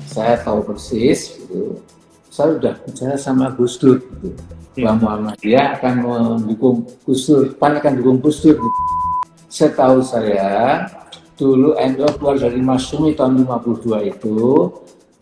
saya tahu persis gitu. Saya sudah bicara sama Gus Dur gitu. Bahwa Muhammadiyah akan mendukung Gus Dur, PAN akan dukung Gus Dur gitu. Setahu saya dulu NU keluar dari Masyumi tahun 52 itu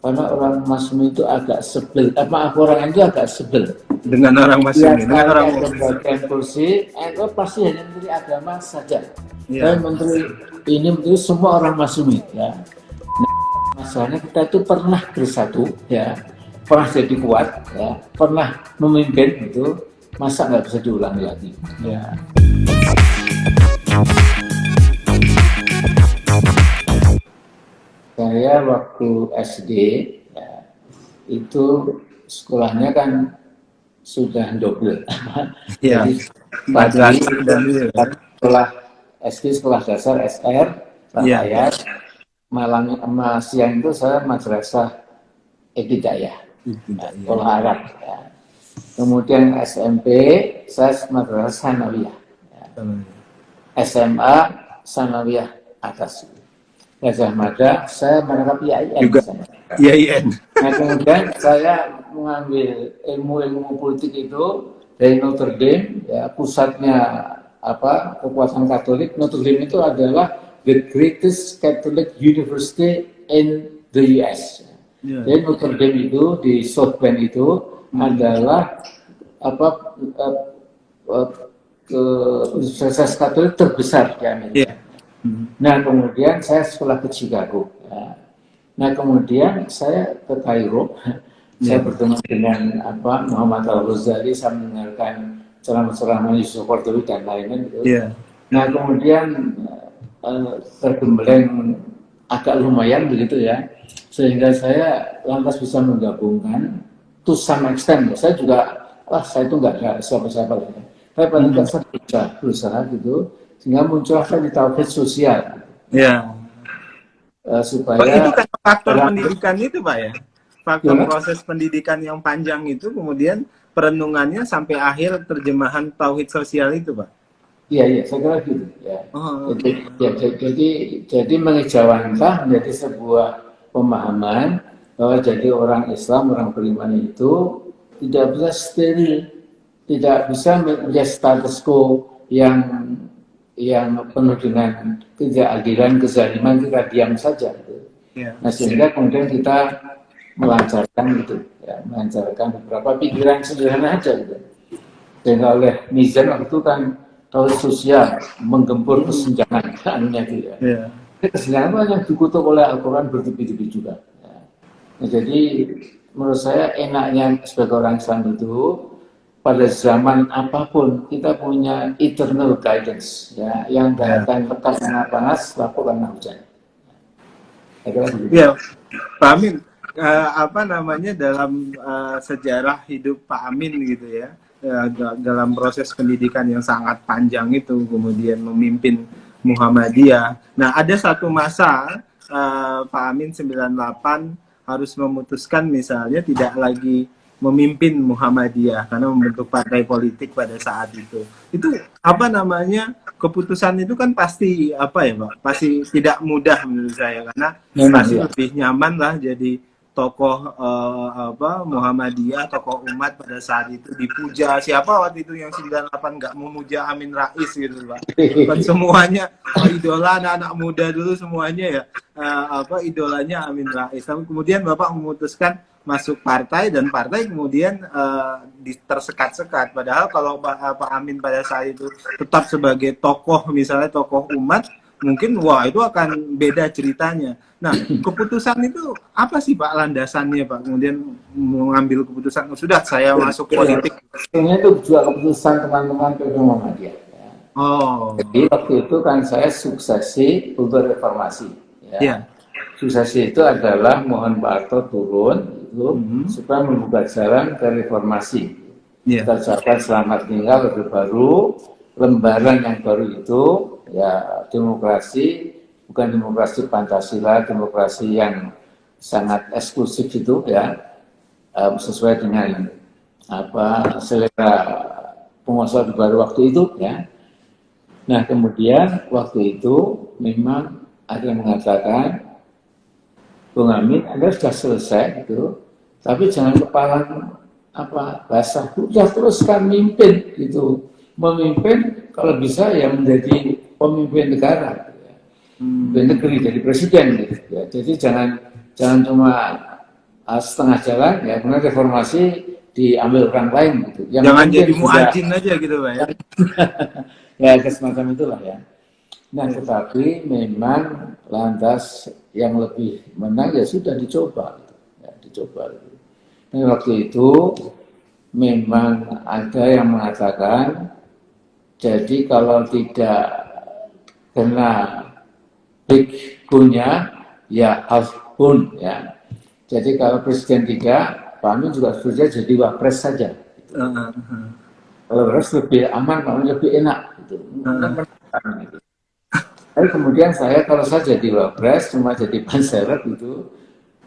karena orang Masyumi itu agak sebel, maaf orang itu agak sebel dengan orang Masyumi, dengan orang bagian kursi, NU pasti hanya menteri agama saja. Dan menteri ini menteri semua orang Masyumi ya. Nah, masalahnya kita itu pernah bersatu ya, pernah jadi kuat ya, pernah memimpin itu, masa nggak bisa diulangi lagi ya. Saya waktu SD ya, itu sekolahnya kan sudah double. Iya. Jadi sekolah SD, sekolah dasar SR, Ayat, malam siang itu saya madrasah Ibtidaiyah, sekolah Arab. Ya. Kemudian SMP saya madrasah Sanawiyah, ya. SMA Sanawiyah atas. Gajah Mada, saya menangkap IAIN juga. IAIN. Nah kemudian saya mengambil ilmu-ilmu politik itu dari Notre Dame, ya, pusatnya kekuasaan Katolik. Notre Dame itu adalah the greatest Catholic University in the US. Jadi Notre Dame itu di South Bend itu adalah universitas Katolik terbesar di Amerika. Nah kemudian saya sekolah ke Chicago. Ya. Nah kemudian saya ke Kairo. Saya bertemu dengan Muhammad Al-Ghazali, saya mendengarkan ceramah-ceramah Yusuf Qaradawi dan lain-lain. Gitu. Nah kemudian tergembleng agak lumayan begitu ya, sehingga saya lantas bisa menggabungkan to some extent. Saya juga, saya itu nggak ada siapa-siapa lagi. Tapi paling nggak saya berusaha gitu. Sehingga muncullah di tauhid sosial. Ya. Supaya itu kan faktor pendidikan itu Pak ya. Faktor proses pendidikan yang panjang itu kemudian perenungannya sampai akhir terjemahan tauhid sosial itu Pak. Iya, saya kira gitu. Ya. Jadi mengejawantah menjadi sebuah pemahaman bahwa jadi orang Islam, orang beriman itu tidak bisa steril, tidak bisa menjadi status quo yang penuh dengan ketidakadilan, kezaliman, kita diam saja. Nah sehingga kemudian kita melancarkan itu, ya, melancarkan beberapa pikiran sederhana aja gitu. Sehingga oleh Mizan waktu itu kan tauhid sosial menggempur kesenjangan, gitu ya. Kesenjangan yang dikutuk oleh Al-Quran bertubi-tubi juga. Ya. Nah, jadi menurut saya enaknya sebagai orang Islam itu pada zaman apapun kita punya eternal guidance, ya, yang akan lekas karena panas, lapor karena hujan. Ya, Pak Amin, dalam sejarah hidup Pak Amin gitu ya, dalam proses pendidikan yang sangat panjang itu, kemudian memimpin Muhammadiyah. Nah, ada satu masa Pak Amin 98 harus memutuskan misalnya tidak lagi memimpin Muhammadiyah karena membentuk partai politik pada saat itu keputusan itu kan pasti Pak, pasti tidak mudah menurut saya karena pasti lebih nyaman lah jadi tokoh Muhammadiyah, tokoh umat pada saat itu dipuja. Siapa waktu itu yang 98 nggak memuja Amin Rais gitu Pak? Kan semuanya idola anak-anak muda dulu semuanya ya idolanya Amin Rais. Tapi kemudian Bapak memutuskan masuk partai dan partai kemudian tersekat-sekat. Padahal kalau Pak Amin pada saat itu tetap sebagai tokoh, misalnya tokoh umat, mungkin itu akan beda ceritanya. Nah, keputusan itu apa sih Pak landasannya Pak? Kemudian mengambil keputusan, sudah saya masuk politik. Sebenarnya itu juga keputusan teman-teman PBNU Muhammadiyah. Ya. Jadi waktu itu kan saya suksesi untuk reformasi. Ya. Suksesi itu adalah mohon Pak Harto turun supaya membuka jalan ke reformasi. Kita ucapkan selamat tinggal Orde Baru, lembaran yang baru itu ya demokrasi, bukan demokrasi Pancasila, demokrasi yang sangat eksklusif itu ya, sesuai dengan selera penguasa Orde Baru waktu itu ya. Nah kemudian waktu itu memang ada yang mengatakan Bung Amin, Anda sudah selesai gitu, tapi jangan kepala basah, udah teruskan mimpin gitu, memimpin kalau bisa ya menjadi pemimpin negara, gitu ya. Pemimpin negeri jadi presiden gitu ya. Jadi jangan cuma setengah jalan ya, karena reformasi diambil orang lain gitu. Yang jangan jadi muadzin aja gitu Pak ya. Ya semacam itulah ya. Nah, tetapi memang lantas yang lebih menang ya sudah dicoba, gitu. Ya, dicoba. Gitu. Nah, waktu itu memang ada yang mengatakan, jadi kalau tidak kena big gun-nya, ya half gun ya. Jadi kalau presiden tidak, Pak Amin juga sudah jadi wapres saja. Gitu. Kalau wapres lebih aman, Pak Amin lebih enak. Gitu. Gitu. Tapi kemudian kalau saya jadi wapres, cuma jadi panseret gitu,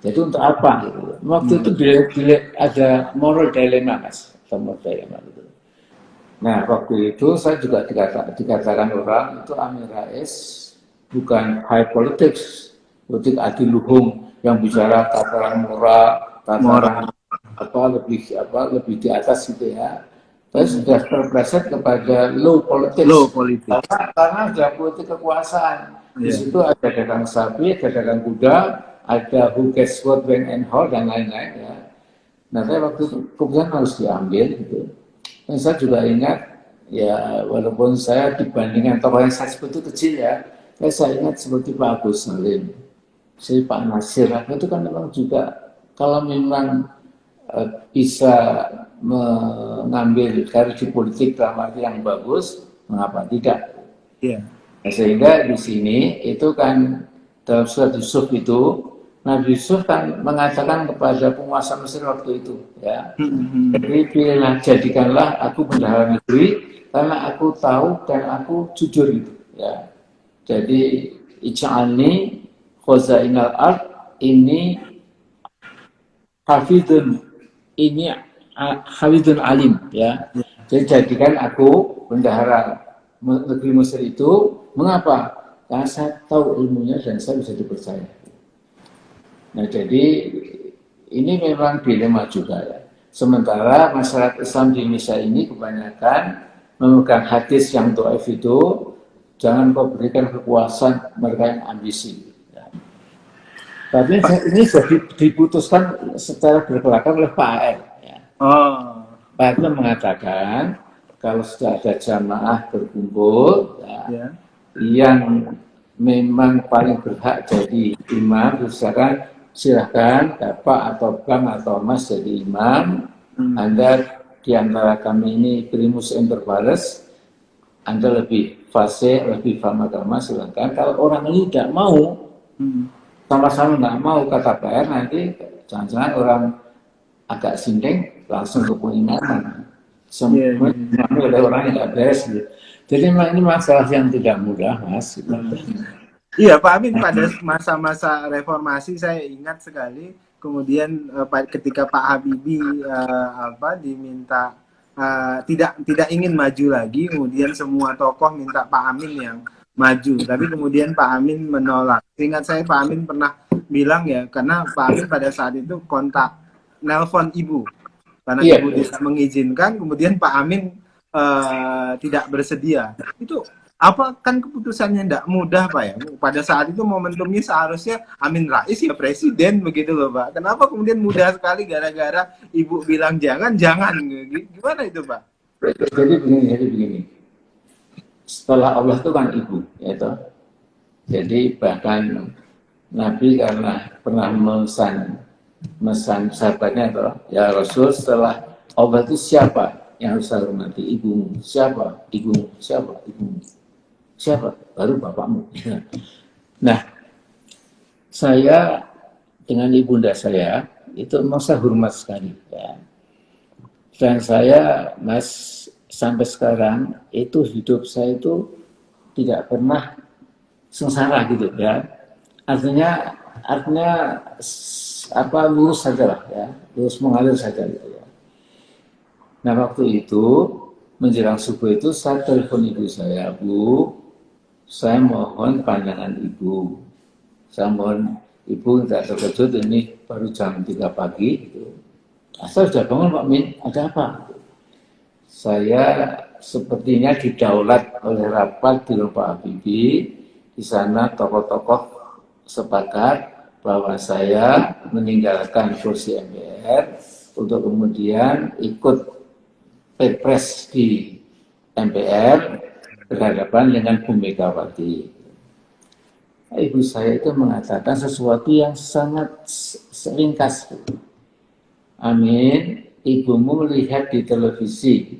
jadi untuk apa gitu. Waktu itu ada moral dilemma mas, moral dilemma gitu. Nah waktu itu saya juga dikatakan orang itu Amin Rais bukan high politics, politik adiluhung yang bicara tataran moral, tataran lebih di atas gitu ya. Tapi sudah terpleset kepada low politics. Karena ada politik kekuasaan. Di situ ada dagang sapi, ada dagang kuda, ada who gets what, when, and how, dan lain-lain ya. Nah, saya waktu itu keputusan harus diambil gitu. Dan saya juga ingat, ya walaupun saya dibandingkan tokoh yang saya sebut itu kecil ya, saya ingat seperti Pak Agus Salim, si Pak Nasir, itu kan memang juga kalau memang bisa mengambil karir di politik dalam arti yang bagus, mengapa tidak? Yeah. Nah, sehingga di sini itu kan dalam surat Yusuf itu, Nabi Yusuf kan mengatakan kepada penguasa Mesir waktu itu, ya, jadi pilihlah, jadikanlah aku bendahara negeri, karena aku tahu dan aku jujur gitu, ya. Jadi ij'alni khazainal ard, ini hafidun, ini hafidun alim ya. Jadi jadikan aku bendahara negeri Mesir itu. Mengapa? Karena saya tahu ilmunya dan saya bisa dipercaya. Nah jadi ini memang dilema juga ya. Sementara masyarakat Islam di Indonesia ini kebanyakan memegang hadis yang dhaif itu, jangan kau berikan kekuasaan mereka yang ambisi. Tapi ini sudah diputuskan secara berbelakang oleh Pak AR. Ya. Pak AR mengatakan kalau sudah ada jamaah berkumpul, ya, yang memang paling berhak jadi imam, silahkan Bapak atau Bang atau Mas jadi imam. Anda di antara kami ini primus inter pares, Anda lebih fasih, lebih paham agama, silahkan. Kalau orang ini tidak mau, sama-sama nggak mau, kata PR, nanti jangan-jangan orang agak sindeng langsung ke pengimaman. Semua ada orang yang nggak beres gitu. Jadi memang ini masalah yang tidak mudah, Mas. Iya, Pak Amin, pada masa-masa reformasi saya ingat sekali. Kemudian ketika Pak Habibie diminta tidak ingin maju lagi, kemudian semua tokoh minta Pak Amin yang maju, tapi kemudian Pak Amin menolak. Ingat saya Pak Amin pernah bilang ya, karena Pak Amin pada saat itu kontak nelpon ibu, karena ibu tidak mengizinkan, kemudian Pak Amin tidak bersedia. Itu apa, kan keputusannya tidak mudah Pak ya. Pada saat itu momentumnya seharusnya Amin Rais ya presiden begitu loh Pak. Kenapa kemudian mudah sekali gara-gara ibu bilang jangan. Gimana itu Pak? Jadi begini. Setelah Allah itu kan ibu, ya toh. Jadi bahkan Nabi karena pernah memesan sahabatnya toh, ya Rasul, setelah Allah itu siapa yang harus saya hormati? Ibumu. Siapa? Ibumu. Siapa? Ibumu. Siapa? Baru bapakmu. Nah, saya dengan ibunda saya itu memang saya hormat sekali, ya. Dan saya, Mas, sampai sekarang itu hidup saya itu tidak pernah sengsara gitu ya. Artinya lurus saja lah ya, lurus mengalir saja gitu ya. Nah waktu itu menjelang subuh itu saya telepon ibu saya, Bu, saya mohon pandangan ibu, saya mohon Ibu tidak terkejut, ini baru jam 3 pagi. Gitu. Saya sudah bangun Pak Min, ada apa? Saya sepertinya didaulat oleh rapat di rumah Pak Habibie. Di sana tokoh-tokoh sepakat bahwa saya meninggalkan kursi MPR untuk kemudian ikut Pilpres di MPR berhadapan dengan Bu Megawati. Ibu saya itu mengatakan sesuatu yang sangat ringkas. Amin, ibumu melihat di televisi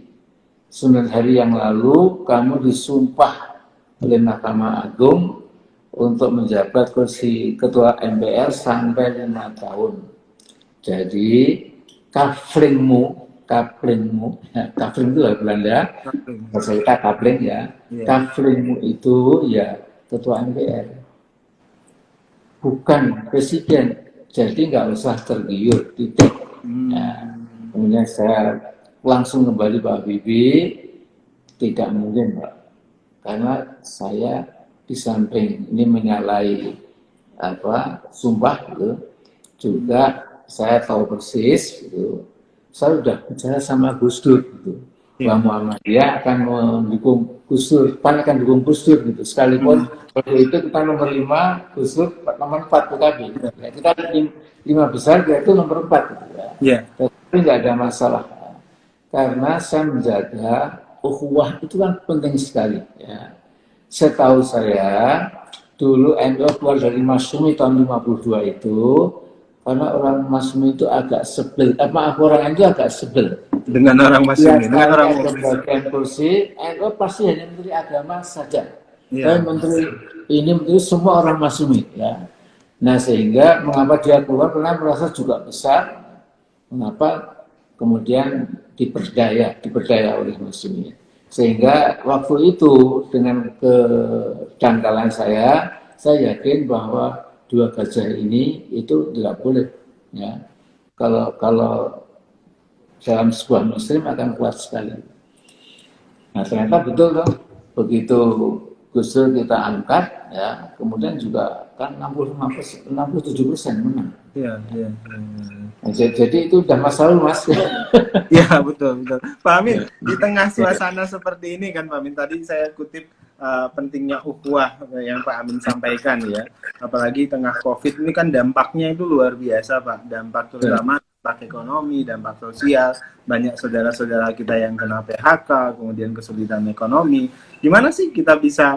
9 hari yang lalu kamu disumpah oleh Mahkamah Agung untuk menjabat kursi ketua MPR sampai 5 tahun. Jadi kaflingmu, kafling itu lah Belanda, bahasa kita kafling ya, kaflingmu itu ya ketua MPR, bukan presiden. Jadi nggak usah tergiur, titik. Nah, kemudian saya langsung kembali Pak Habibie, tidak mungkin Pak, karena saya di samping ini menyalahi sumpah gitu, juga saya tahu persis gitu, saya sudah bicara sama Gus Dur gitu, bahwa Muhammadiyah akan mendukung Gus Dur, PAN akan dukung Gus Dur gitu, sekalipun waktu itu kita nomor 5, Gus Dur nomor 4 PKB, ya, kita 5 besar, yaitu nomor 4 gitu, ya. Tapi nggak ada masalah, karena saya menjaga ukhuwah itu kan penting sekali ya. Setahu saya dulu NU keluar dari Masyumi tahun 52 itu karena orang Masyumi itu agak sebel, orang NU agak sebel dengan orang Masyumi, dengan orang bagian kursi NU pasti hanya menteri agama saja, tapi menteri semua orang Masyumi ya. Nah sehingga mengapa dia keluar, karena merasa juga besar, mengapa kemudian diperdaya oleh Masyumi. Sehingga waktu itu dengan kedangkalan saya yakin bahwa 2 gajah ini itu tidak boleh ya. Kalau dalam sebuah muslim akan kuat sekali. Nah ternyata betul toh, begitu Gus Dur kita angkat ya, kemudian juga kan 67% menang. Iya. Nah, jadi itu udah masalah Mas. Ya betul. Pak Amin, di tengah suasana seperti ini kan Pak Amin, tadi saya kutip pentingnya ukhuwah yang Pak Amin sampaikan ya. Apalagi tengah COVID ini kan dampaknya itu luar biasa Pak. Dampak terutama dampak ekonomi, dampak sosial, banyak saudara-saudara kita yang kena PHK, kemudian kesulitan ekonomi. Gimana sih kita bisa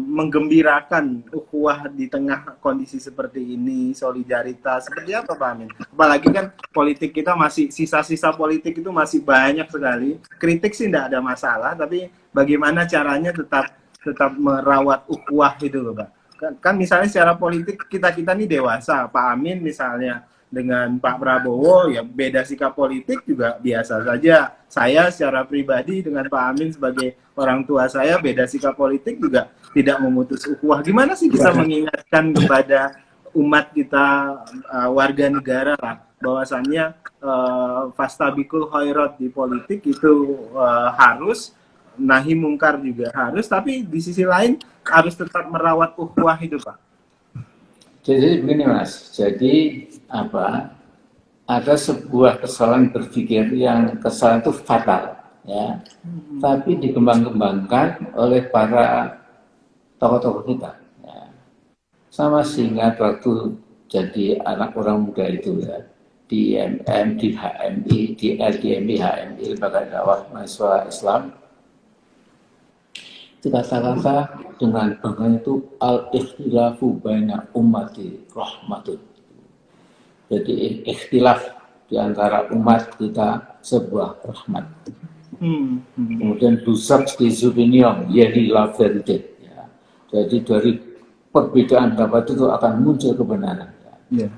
menggembirakan ukhuwah di tengah kondisi seperti ini, solidaritas seperti apa Pak Amin? Apalagi kan politik kita masih, sisa-sisa politik itu masih banyak sekali. Kritik sih tidak ada masalah, tapi bagaimana caranya tetap merawat ukhuwah itu loh Pak. Kan misalnya secara politik kita nih dewasa, Pak Amin misalnya dengan Pak Prabowo ya beda sikap politik juga biasa saja. Saya secara pribadi dengan Pak Amin sebagai orang tua saya beda sikap politik juga tidak memutus ukhuwah. Gimana sih bisa mengingatkan kepada umat kita, warga negara lah, bahwasannya fastabikul khairat di politik itu harus, nahi mungkar juga harus, tapi di sisi lain harus tetap merawat ukhuwah itu Pak. Jadi begini Mas, jadi ada sebuah kesalahan berpikir yang kesalahan itu fatal ya, tapi dikembang-kembangkan oleh para tokoh-tokoh kita ya. Sama sehingga waktu jadi anak orang muda itu ya, di IMM, di HMI, di LDMI, HMI, Lembaga Dakwah Mahasiswa Islam, itu kata-kata dengan bangganya itu al-ikhtilafu baina ummati rahmatun. Jadi ikhtilaf di antara umat kita sebuah rahmat. Kemudian substitution, jadi la verite. Ya. Jadi dari perbedaan pendapat itu akan muncul kebenaran. Ya.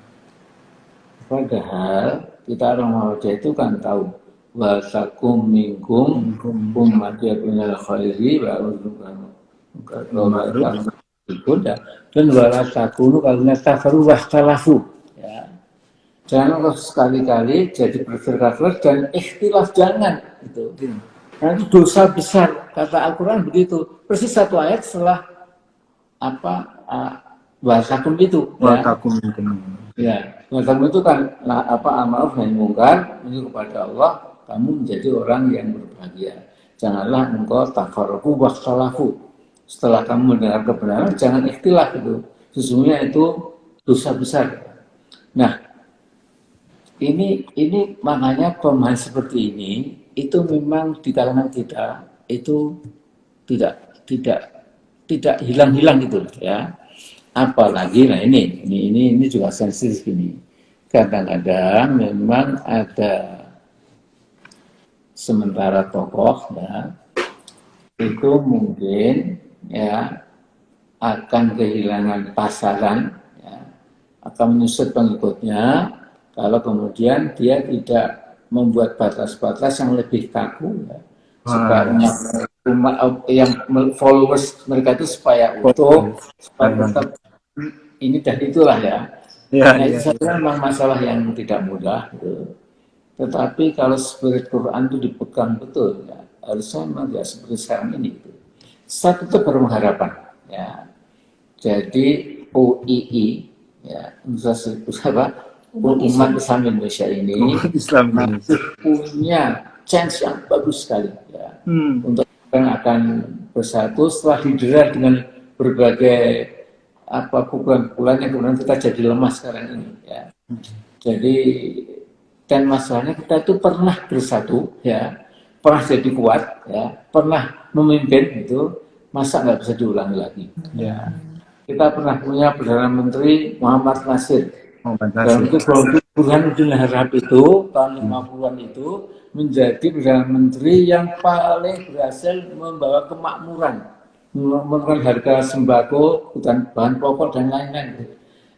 Padahal kita orang Muhammadiyah itu kan tahu wasakum minkum umatiyah minal khairi wa dan walasakunu karena tafaru wahtalafu ya. Jangan sekali-kali jadi berfirqah dan ikhtilaf, jangan itu. Karena itu dosa besar, kata Al-Quran begitu. Persis satu ayat setelah watakum itu Watakum ya watakum itu kan amal nahi mungkar menuju kepada Allah, kamu menjadi orang yang berbahagia. Janganlah engkau tafarruqu wa khalafu. Setelah kamu mendengar kebenaran, jangan ikhtilaf itu. Sesungguhnya itu dosa besar. Nah, ini makanya pemahaman seperti ini itu memang di kalangan kita itu tidak hilang-hilang gitu ya. Apalagi nah ini juga sensitif ini. Kadang-kadang memang ada sementara tokoh ya itu mungkin ya akan kehilangan pasaran ya, akan menyusut pengikutnya kalau kemudian dia tidak membuat batas-batas yang lebih kaku ya, supaya umat yang followers mereka itu supaya utuh, supaya tetap ini dan itulah ya. Nah, itu saya memang masalah yang tidak mudah gitu. Tetapi kalau spirit Quran itu dipegang betul, ya, harusnya memang ya seperti sekarang ini. Gitu. Saya tetap berpengharapan, ya. Jadi UII, ya, Umat Islam Indonesia ini masih punya chance yang bagus sekali, ya, untuk yang akan bersatu setelah didera dengan berbagai pukulan-pukulan yang kemudian kita jadi lemah sekarang ini, ya. Jadi dan masalahnya kita itu pernah bersatu, ya, pernah jadi kuat, ya, pernah memimpin itu, masa nggak bisa diulangi lagi. Ya. Kita pernah punya Perdana Menteri Muhammad Nasir. Dan itu Burhanuddin Harahap itu tahun 50-an itu menjadi Perdana Menteri yang paling berhasil membawa kemakmuran, menurunkan harga sembako, dan bahan pokok dan lain-lain.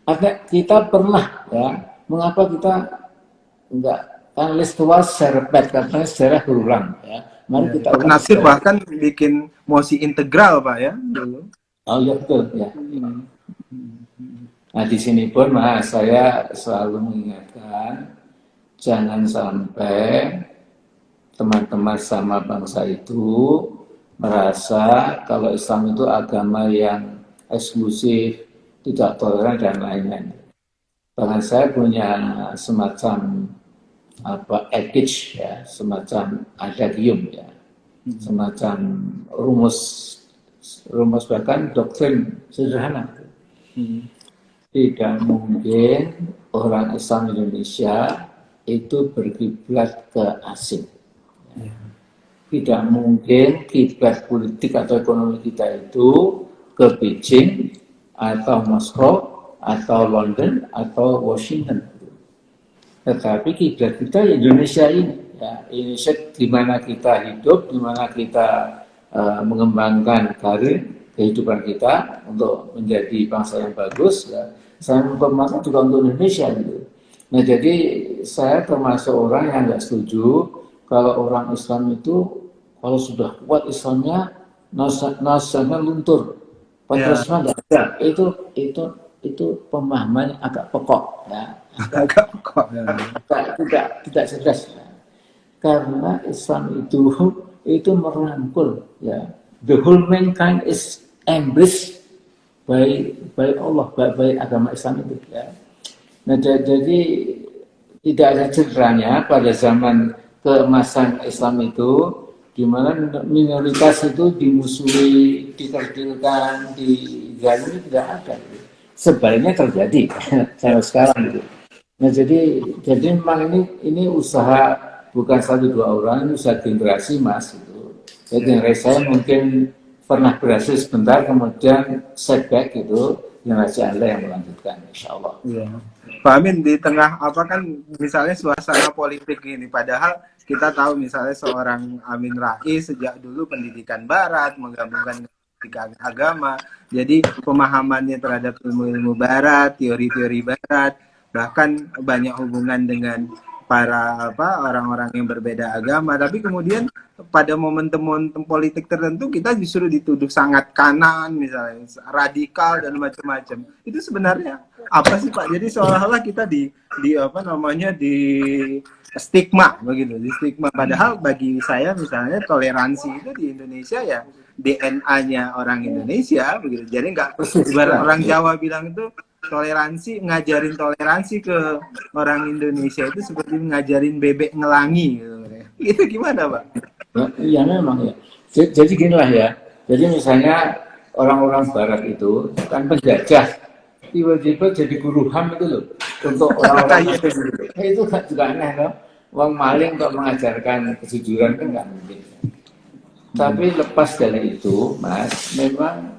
Artinya kita pernah, ya, mengapa kita enggak kan list tua serpet katanya sejarah berulang ya. Mari kita Nasir bahkan bikin mosi integral Pak ya dulu. Oh ya betul ya. Nah di sini pun Mas saya selalu mengingatkan jangan sampai teman-teman sama bangsa itu merasa kalau Islam itu agama yang eksklusif, tidak toleran dan lain-lain. Bahkan saya punya semacam ethics ya, semacam adagium ya, semacam rumus bahkan doktrin sederhana. Tidak mungkin orang Islam Indonesia itu berkiblat ke asing. Tidak mungkin kiblat politik atau ekonomi kita itu ke Beijing atau Moskow atau London atau Washington. Tetapi kiblat kita Indonesia ini, ya, Indonesia di mana kita hidup, di mana kita mengembangkan karir kehidupan kita untuk menjadi bangsa yang bagus. Ya. Saya mempermasalahkan juga untuk Indonesia gitu. Nah jadi saya termasuk orang yang nggak setuju kalau orang Islam itu kalau sudah kuat Islamnya nasanya luntur, patriotisme nggak ada. Itu pemahaman agak pokok, ya. Agak pokok, ya. Tidak cerdas, ya. Karena Islam itu merangkul, ya. The whole mankind is embraced by Allah, by agama Islam itu, ya. Nah jadi tidak ada cederanya pada zaman keemasan Islam itu, di mana minoritas itu dimusuhi, dikerdilkan, diganggu, tidak ada. Sebaliknya terjadi sampai sekarang gitu. Nah jadi memang ini usaha bukan satu dua orang, ini usaha generasi Mas gitu. Jadi generasi saya mungkin pernah berhasil sebentar, kemudian setback gitu, generasi Anda yang melanjutkan, insya Allah. Ya. Pak Amin, di tengah kan misalnya suasana politik ini, padahal kita tahu misalnya seorang Amin Rais sejak dulu pendidikan Barat, menggabungkan pendidikan agama, jadi pemahamannya terhadap ilmu-ilmu Barat, teori-teori Barat, bahkan banyak hubungan dengan para orang-orang yang berbeda agama, tapi kemudian pada momentum-momentum politik tertentu kita justru dituduh sangat kanan, misalnya radikal dan macam-macam. Itu sebenarnya apa sih Pak? Jadi seolah-olah kita di stigma begitu, di stigma. Padahal bagi saya misalnya toleransi itu di Indonesia ya DNA-nya orang Indonesia begitu. Jadi nggak ibarat orang Jawa bilang itu toleransi, ngajarin toleransi ke orang Indonesia itu seperti ngajarin bebek ngelangi gitu. Itu gimana Pak? Ya memang ya. Jadi ginilah ya. Jadi misalnya orang-orang Barat itu kan penjajah, tiba-tiba jadi guru HAM itu loh untuk orang-orang itu juga aneh loh. Uang maling untuk mengajarkan kejujuran kan nggak mungkin. Tapi lepas dari itu, Mas, memang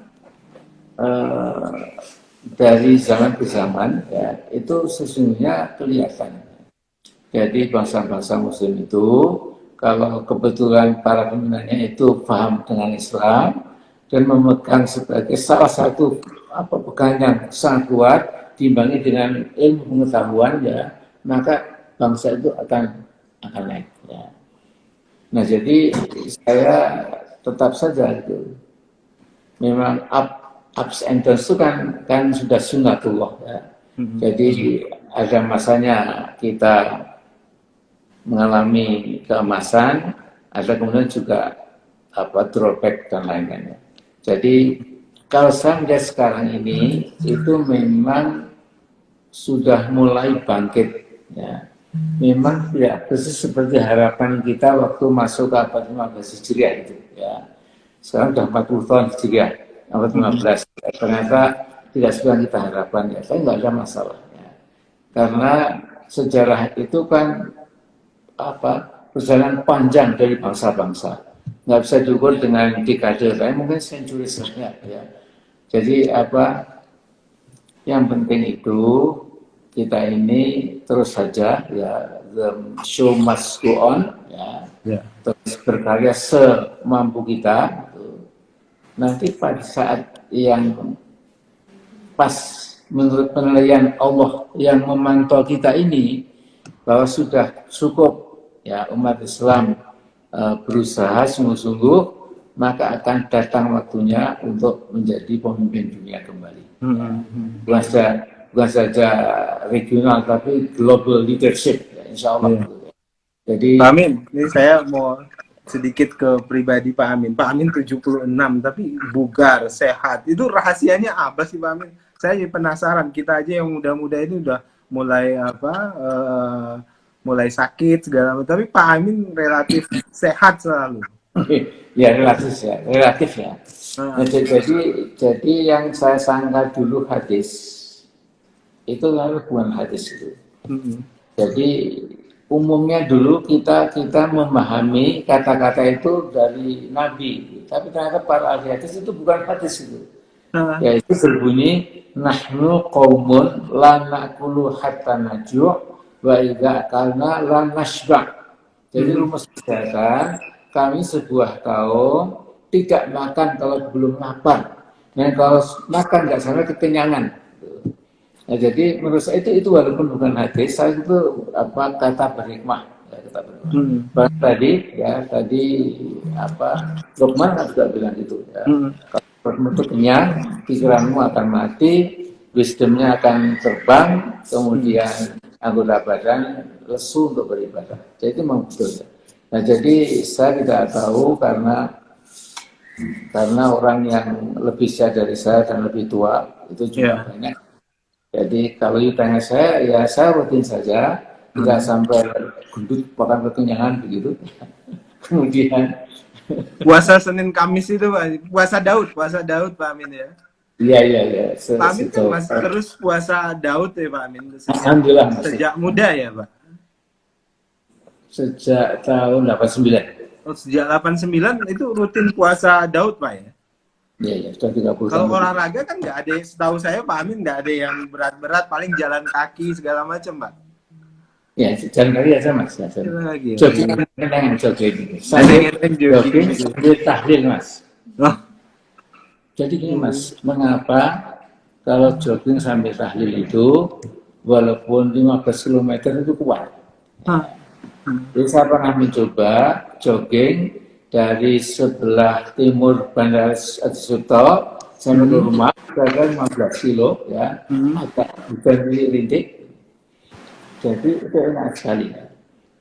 dari zaman ke zaman ya itu sesungguhnya kelihatan. Jadi bangsa-bangsa Muslim itu kalau kebetulan para pimpinannya itu paham dengan Islam dan memegang sebagai salah satu pegangan yang sangat kuat diimbangi dengan ilmu pengetahuan ya, maka bangsa itu akan naik ya. Nah jadi saya tetap saja itu memang ups and downs itu kan sudah sunnatullah ya. Jadi ada masanya kita mengalami keemasan, ada kemudian juga drawback dan lain-lainnya. Jadi kalau saya melihat sekarang ini itu memang sudah mulai bangkit ya. Memang tidak persis seperti harapan kita waktu masuk ke abad 15 Hijriah itu ya. Sekarang sudah 40 tahun Hijriah, abad 15. Ternyata tidak sesuai yang kita harapkan ya. Tapi nggak ada masalah ya. Karena sejarah itu kan perjalanan panjang dari bangsa-bangsa. Nggak bisa diukur dengan dekade, tapi mungkin century saja ya. Jadi yang penting itu kita ini terus saja ya, the show must go on ya. Terus berkarya semampu kita gitu. Nanti pada saat yang pas menurut penilaian Allah yang memantau kita ini bahwa sudah cukup ya umat Islam berusaha sungguh-sungguh, maka akan datang waktunya untuk menjadi pemimpin dunia kembali. Bukan saja regional tapi global leadership ya, insya Allah. Jadi Pak Amin, ini saya mau sedikit ke pribadi Pak Amin. Pak Amin 76 tapi bugar, sehat. Itu rahasianya apa sih Pak Amin? Saya jadi penasaran. Kita aja yang muda-muda ini udah mulai mulai sakit segala macam. Tapi Pak Amin relatif sehat selalu. Ya relatif ya. Nah, jadi yang saya sangka dulu hadis itu lalu bukan hadis itu. Jadi umumnya dulu kita memahami kata-kata itu dari Nabi, tapi ternyata para ahli hadis itu bukan hadis itu. Yaitu berbunyi nahnu qaumun la na'kulu hatta najuu' wa idza akalna la nashba'. Jadi rumus kesehatan kami sebuah kaum tidak makan kalau belum lapar. Dan kalau makan nggak sampai kekenyangan. Nah, jadi menurut saya itu walaupun bukan hadis, saya itu kata berhikmah. Ya, kata berhikmah. Tadi Luqman juga bilang itu. Ya. Kalau perutmu itu kenyang, pikiranmu akan mati, wisdomnya akan terbang, kemudian anggota badan lesu untuk beribadah. Jadi itu memang betul. Nah, jadi saya tidak tahu karena orang yang lebih usia dari saya dan lebih tua itu juga banyak. Jadi kalau ditanya saya, ya saya rutin saja, tidak sampai gendut makan kekenyangan begitu. Kemudian puasa Senin Kamis itu Pak, puasa Daud Pak Amin ya. Iya. Pak Amin kan masih terus puasa Daud ya Pak Amin. Alhamdulillah masih. Sejak muda ya Pak. Sejak tahun 89. Oh, sejak 89 itu rutin puasa Daud Pak ya. Iya, sudah 30 tahun. Kalau olahraga kan nggak ada, setahu saya Pak Amin nggak ada yang berat-berat, paling jalan kaki segala macam Pak. Ya, jalan kaki aja Mas. Jogging kan jogging. Jogging sambil tahlil Mas. Oh. Jadi gini Mas, mengapa kalau jogging sambil tahlil itu walaupun 15 km itu kuat? Jadi saya pernah mencoba jogging dari sebelah timur Bandara Adi Sucipto sampai ke rumah, kira-kira 15 kilo, ya, agak hujan rintik. Jadi itu enak sekali.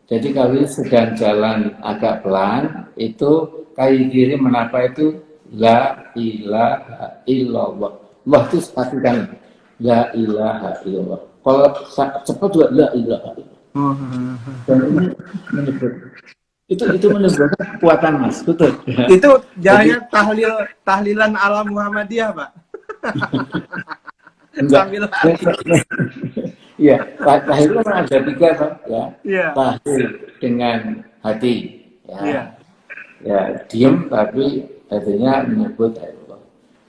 Jadi kalau sedang jalan agak pelan, itu kaki kiri menapa itu la ilaha illallah. Wah itu satu kali. La ilaha illallah. Kalau cepat juga la ilaha illallah. Dan ini menyebut itu menunjukkan kekuatan, Mas. Betul. Itu jangan tahlilan ala Muhammadiyah, Pak. Sambil Iya, tahlil itu kan ada 3, Pak, ya. Iya. Tahlil dengan hati, ya. Iya. Ya, diam tapi hatinya menyebut Allah.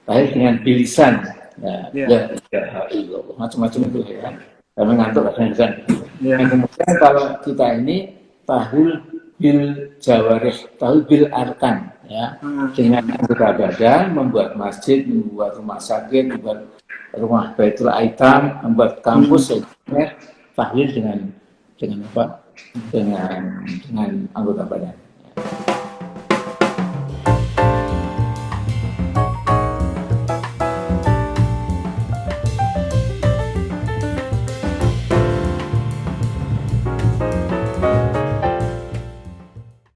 Tahlil dengan bilisan, ya. Iya. Ya, Allah. Macam-macam itu ya. Kami ngantuk kan. Iya. Yang kemudian kalau kita ini tahlil bil jawarih, tahlil bil arkan, ya. Dengan anggota badan, membuat masjid, membuat rumah sakit, membuat rumah Baitul Aitam, membuat kampus, tahlil dengan apa? Dengan anggota badan.